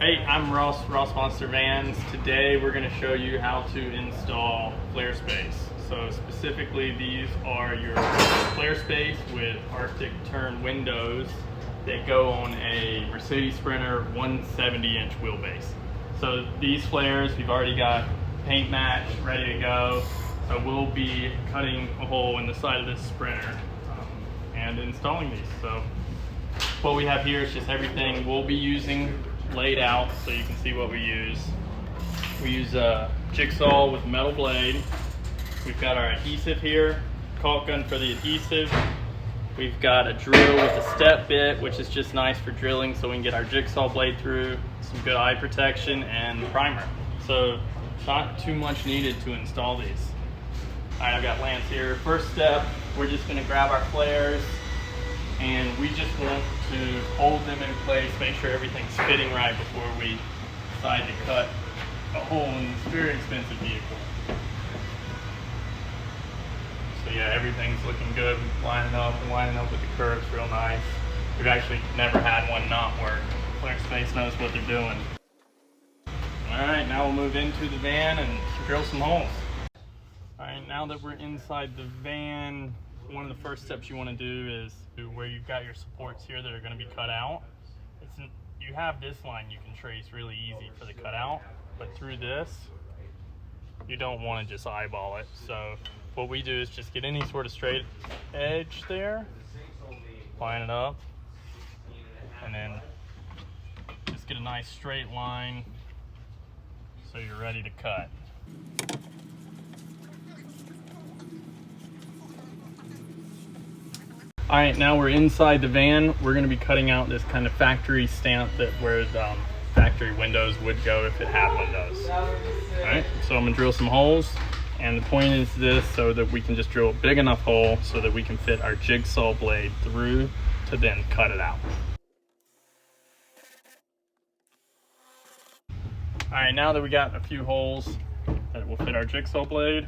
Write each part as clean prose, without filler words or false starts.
Hey, I'm Rossmönster Vans. Today we're going to show you how to install Flarespace. So specifically these are your Flarespace with Arctic turn windows that go on a Mercedes Sprinter 170-inch wheelbase. So these flares, we've already got paint match ready to go. So we'll be cutting a hole in the side of this Sprinter and installing these. So what we have here is just everything we'll be using laid out so you can see what we use. We use a jigsaw with a metal blade. We've got our adhesive here, caulk gun for the adhesive. We've got a drill with a step bit, which is just nice for drilling so we can get our jigsaw blade through, some good eye protection, and primer. So not too much needed to install these. All right, I've got Lance here. First step, we're just gonna grab our flares and we just want to hold them in place, make sure everything's fitting right before we decide to cut a hole in this very expensive vehicle. So yeah, everything's looking good, lining up with the curves real nice. We've actually never had one not work. Flarespace knows what they're doing. All right, now we'll move into the van and drill some holes. All right, now that we're inside the van, one of the first steps you want to do is where you've got your supports here that are going to be cut out. You have this line you can trace really easy for the cutout, but through this, you don't want to just eyeball it. So what we do is just get any sort of straight edge there, line it up, and then just get a nice straight line so you're ready to cut. All right, now we're inside the van. We're gonna be cutting out this kind of factory stamp that where the factory windows would go if it had windows. All right, so I'm gonna drill some holes, and the point is this, so that we can just drill a big enough hole so that we can fit our jigsaw blade through to then cut it out. All right, now that we got a few holes that will fit our jigsaw blade,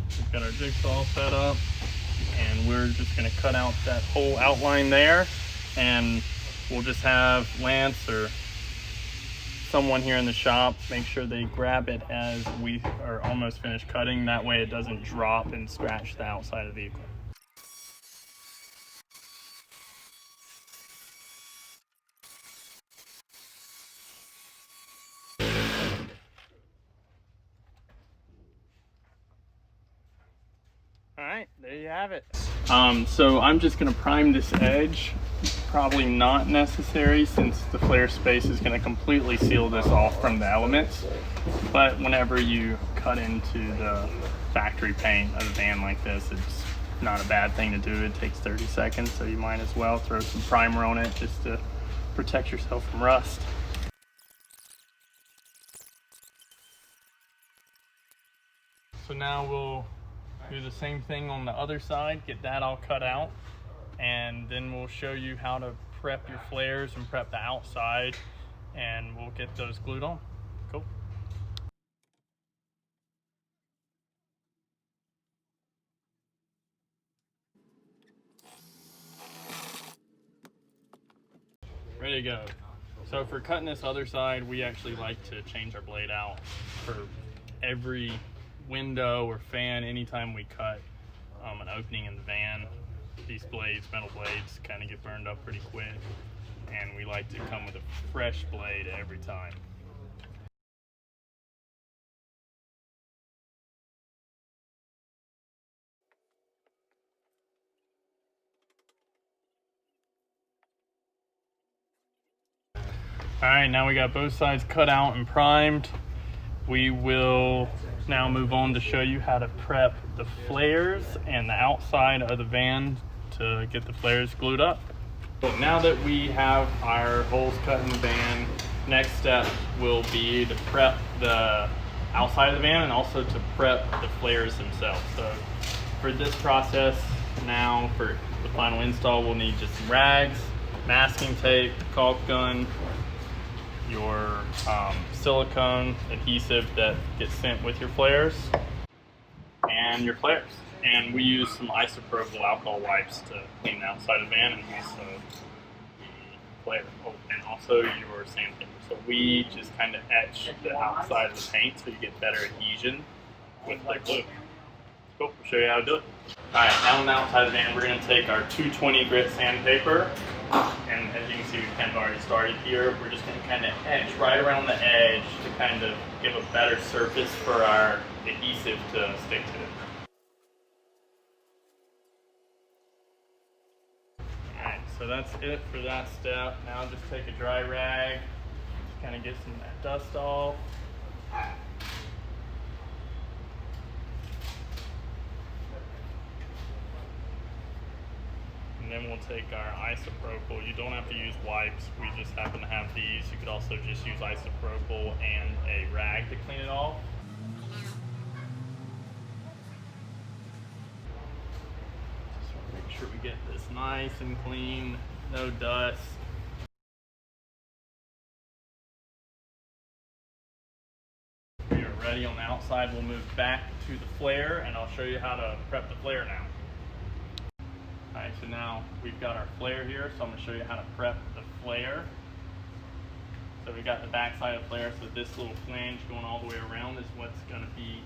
we've got our jigsaw set up, and we're just going to cut out that whole outline there, and we'll just have Lance or someone here in the shop make sure they grab it as we are almost finished cutting. That way it doesn't drop and scratch the outside of the vehicle. All right, there you have it. So I'm just gonna prime this edge. Probably not necessary since the Flarespace is gonna completely seal this off from the elements. But whenever you cut into the factory paint of a van like this, it's not a bad thing to do. It takes 30 seconds, so you might as well throw some primer on it just to protect yourself from rust. So now we'll do the same thing on the other side, get that all cut out, and then we'll show you how to prep your flares and prep the outside, and we'll get those glued on. Cool. Ready to go. So for cutting this other side, we actually like to change our blade out for every window or fan. Anytime we cut an opening in the van, these blades, metal blades, kind of get burned up pretty quick, and we like to come with a fresh blade every time. All right, now we got both sides cut out and primed. We will now move on to show you how to prep the flares and the outside of the van to get the flares glued up. So now that we have our holes cut in the van, next step will be to prep the outside of the van and also to prep the flares themselves. So for this process now, for the final install, we'll need just some rags, masking tape, caulk gun, your silicone adhesive that gets sent with your flares, and your flares. And we use some isopropyl alcohol wipes to clean the outside of the van, and also flare and also your sandpaper. So we just kind of etch the outside of the paint so you get better adhesion with the glue. Cool, we'll show you how to do it. Alright, now on the outside of the van, we're going to take our 220 grit sandpaper, and as you can see, we've kind of already started here. We're just going to kind of etch right around the edge to kind of give a better surface for our adhesive to stick to. Alright, so that's it for that step. Now just take a dry rag, just kind of get some of that dust off. And then we'll take our isopropyl. You don't have to use wipes, we just happen to have these. You could also just use isopropyl and a rag to clean it off. Just want to make sure we get this nice and clean, no dust. We are ready on the outside. We'll move back to the flare and I'll show you how to prep the flare now. Alright, so now we've got our flare here, so I'm going to show you how to prep the flare. So we got the back side of the flare, so this little flange going all the way around is what's going to be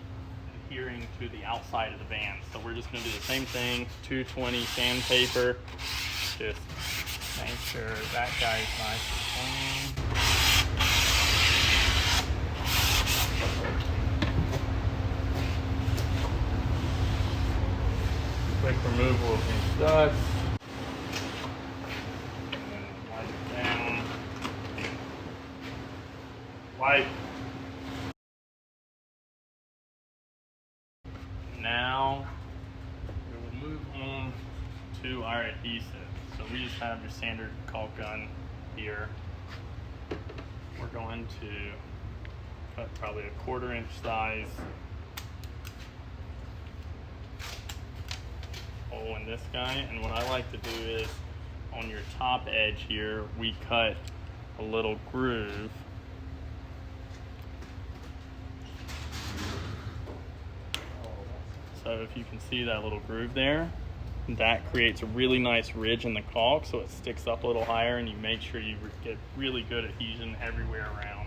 adhering to the outside of the van. So we're just going to do the same thing, 220 sandpaper, just make sure that guy's nice and clean. Quick removal of any dust. And then wipe it down. Wipe. Now we will move on to our adhesive. So we just have your standard caulk gun here. We're going to cut probably a 1/4 inch size hole in this guy, and what I like to do is on your top edge here we cut a little groove. So if you can see that little groove there, that creates a really nice ridge in the caulk, so it sticks up a little higher and you make sure you get really good adhesion everywhere around.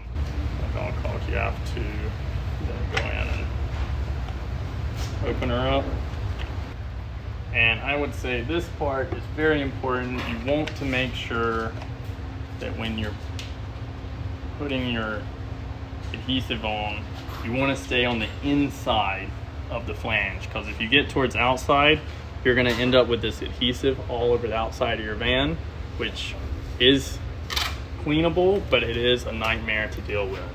Like all caulk, you have to then go in and open her up. And I would say this part is very important. You want to make sure that when you're putting your adhesive on, you want to stay on the inside of the flange, because if you get towards outside, you're going to end up with this adhesive all over the outside of your van, which is cleanable, but it is a nightmare to deal with.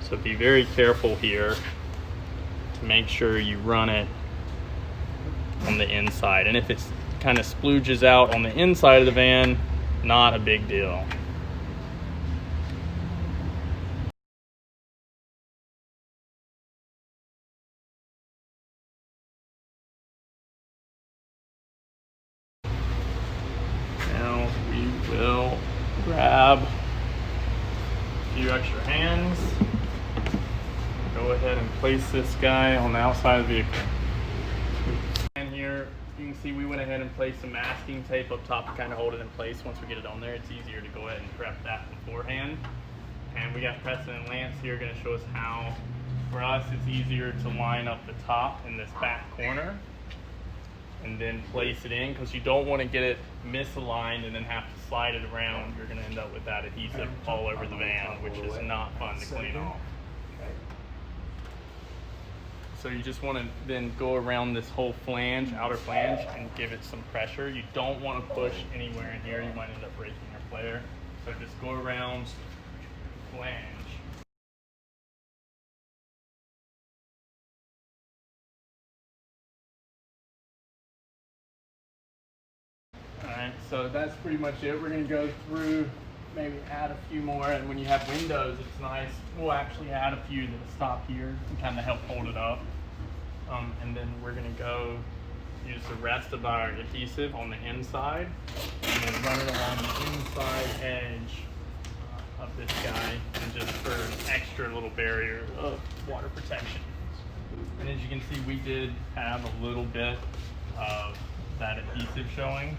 So be very careful here to make sure you run it on the inside, and if it kind of splooges out on the inside of the van, not a big deal. Now we will grab a few extra hands, go ahead and place this guy on the outside of the vehicle. And here you can see we went ahead and placed some masking tape up top to kind of hold it in place. Once we get it on there, it's easier to go ahead and prep that beforehand. And we got Preston and Lance here going to show us how, for us, it's easier to line up the top in this back corner and then place it in, because you don't want to get it misaligned and then have to slide it around. You're going to end up with that adhesive all over the van, which is not fun to clean off. So you just want to then go around this whole flange, outer flange, and give it some pressure. You don't want to push anywhere in here. You might end up breaking your flare. So just go around the flange. Alright, so that's pretty much it. We're going to go through, maybe add a few more, and when you have windows, it's nice. We'll actually add a few that stop here and kind of help hold it up. And then we're going to go use the rest of our adhesive on the inside and then run it along the inside edge of this guy, and just for an extra little barrier of water protection. And as you can see, we did have a little bit of that adhesive showing.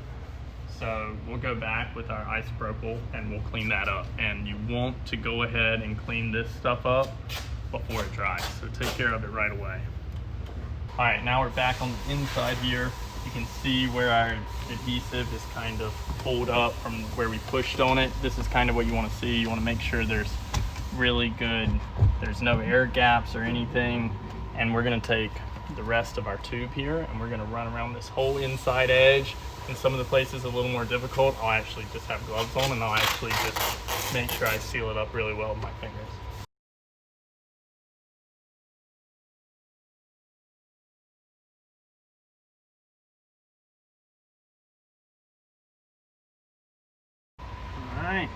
So we'll go back with our isopropyl and we'll clean that up. And you want to go ahead and clean this stuff up before it dries. So take care of it right away. All right, now we're back on the inside here. You can see where our adhesive is kind of pulled up from where we pushed on it. This is kind of what you want to see. You want to make sure there's really good, there's no air gaps or anything. And we're going to take the rest of our tube here and we're going to run around this whole inside edge. In some of the places a little more difficult, I'll actually just have gloves on and I'll actually just make sure I seal it up really well with my fingers. Alright,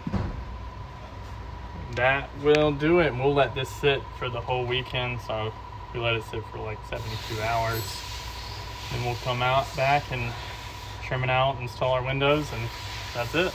that will do it. We'll let this sit for the whole weekend, so we let it sit for like 72 hours. Then we'll come out back and trim it out, install our windows, and that's it.